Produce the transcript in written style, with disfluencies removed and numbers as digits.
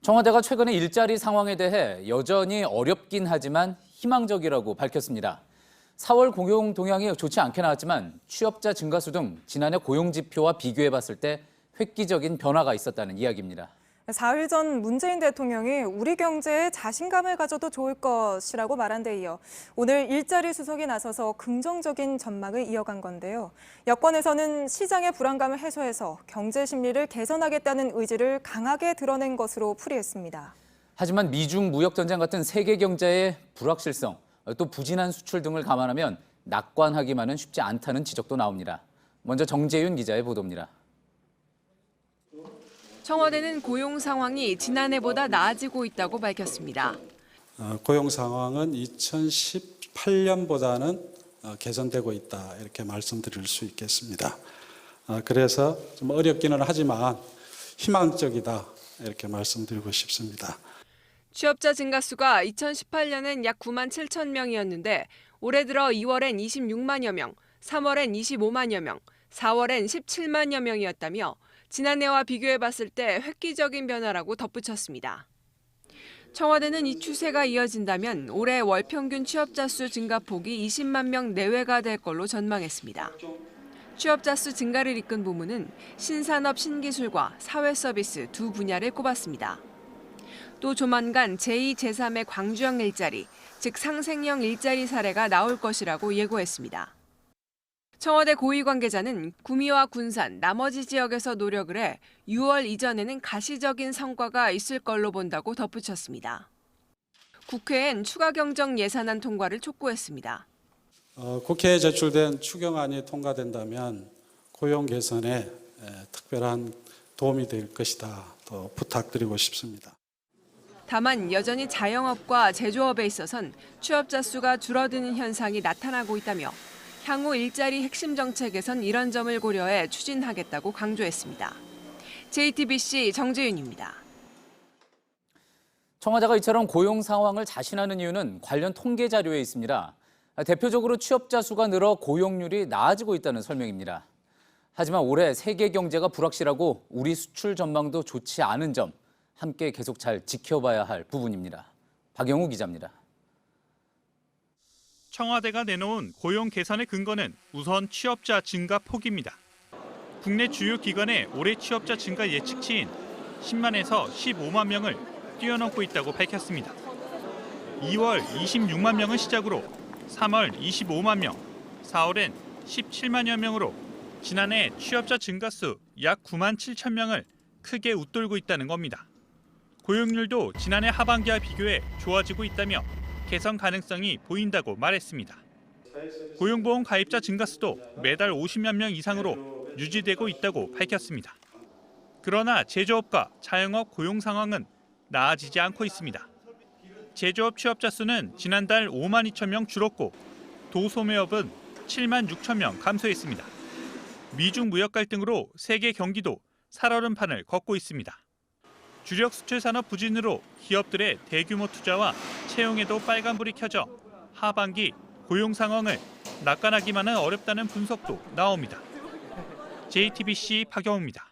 청와대가 최근에 일자리 상황에 대해 여전히 어렵긴 하지만 희망적이라고 밝혔습니다. 4월 고용 동향이 좋지 않게 나왔지만 취업자 증가수 등 지난해 고용 지표와 비교해 봤을 때 획기적인 변화가 있었다는 이야기입니다. 사흘 전 문재인 대통령이 우리 경제에 자신감을 가져도 좋을 것이라고 말한 데 이어 오늘 일자리 수석이 나서서 긍정적인 전망을 이어간 건데요. 여권에서는 시장의 불안감을 해소해서 경제 심리를 개선하겠다는 의지를 강하게 드러낸 것으로 풀이했습니다. 하지만 미중 무역 전쟁 같은 세계 경제의 불확실성, 또 부진한 수출 등을 감안하면 낙관하기만은 쉽지 않다는 지적도 나옵니다. 먼저 정재윤 기자의 보도입니다. 청와대는 고용 상황이 지난해보다 나아지고 있다고 밝혔습니다. 고용 상황은 2018년보다는 개선되고 있다 이렇게 말씀드릴 수 있겠습니다. 그래서 좀 어렵기는 하지만 희망적이다 이렇게 말씀드리고 싶습니다. 취업자 증가수가 2018년엔 약 9만 7천 명이었는데 올해 들어 2월엔 26만여 명, 3월엔 25만여 명, 4월엔 17만여 명이었다며 지난해와 비교해봤을 때 획기적인 변화라고 덧붙였습니다. 청와대는 이 추세가 이어진다면 올해 월 평균 취업자 수 증가폭이 20만 명 내외가 될 걸로 전망했습니다. 취업자 수 증가를 이끈 부문은 신산업 신기술과 사회서비스 두 분야를 꼽았습니다. 또 조만간 제2, 제3의 광주형 일자리, 즉 상생형 일자리 사례가 나올 것이라고 예고했습니다. 청와대 고위 관계자는 구미와 군산, 나머지 지역에서 노력을 해 6월 이전에는 가시적인 성과가 있을 걸로 본다고 덧붙였습니다. 국회엔 추가 경정 예산안 통과를 촉구했습니다. 국회에 제출된 추경안이 통과된다면 고용 개선에 특별한 도움이 될 것이다 또 부탁드리고 싶습니다. 다만 여전히 자영업과 제조업에 있어선 취업자 수가 줄어드는 현상이 나타나고 있다며 향후 일자리 핵심 정책에선 이런 점을 고려해 추진하겠다고 강조했습니다. JTBC 정재윤입니다. 청와대가 이처럼 고용 상황을 자신하는 이유는 관련 통계 자료에 있습니다. 대표적으로 취업자 수가 늘어 고용률이 나아지고 있다는 설명입니다. 하지만 올해 세계 경제가 불확실하고 우리 수출 전망도 좋지 않은 점 함께 계속 잘 지켜봐야 할 부분입니다. 박영우 기자입니다. 청와대가 내놓은 고용 개선의 근거는 우선 취업자 증가 폭입니다. 국내 주요 기관의 올해 취업자 증가 예측치인 10만에서 15만 명을 뛰어넘고 있다고 밝혔습니다. 2월 26만 명을 시작으로 3월 25만 명, 4월엔 17만여 명으로 지난해 취업자 증가수 약 9만 7천 명을 크게 웃돌고 있다는 겁니다. 고용률도 지난해 하반기와 비교해 좋아지고 있다며 개선 가능성이 보인다고 말했습니다. 고용보험 가입자 증가수도 매달 50만 명 이상으로 유지되고 있다고 밝혔습니다. 그러나 제조업과 자영업 고용 상황은 나아지지 않고 있습니다. 제조업 취업자 수는 지난달 5만 2천 명 줄었고 도소매업은 7만 6천 명 감소했습니다. 미중 무역 갈등으로 세계 경기도 살얼음판을 걷고 있습니다. 주력 수출 산업 부진으로 기업들의 대규모 투자와 채용에도 빨간불이 켜져 하반기 고용 상황을 낙관하기만은 어렵다는 분석도 나옵니다. JTBC 박영우입니다.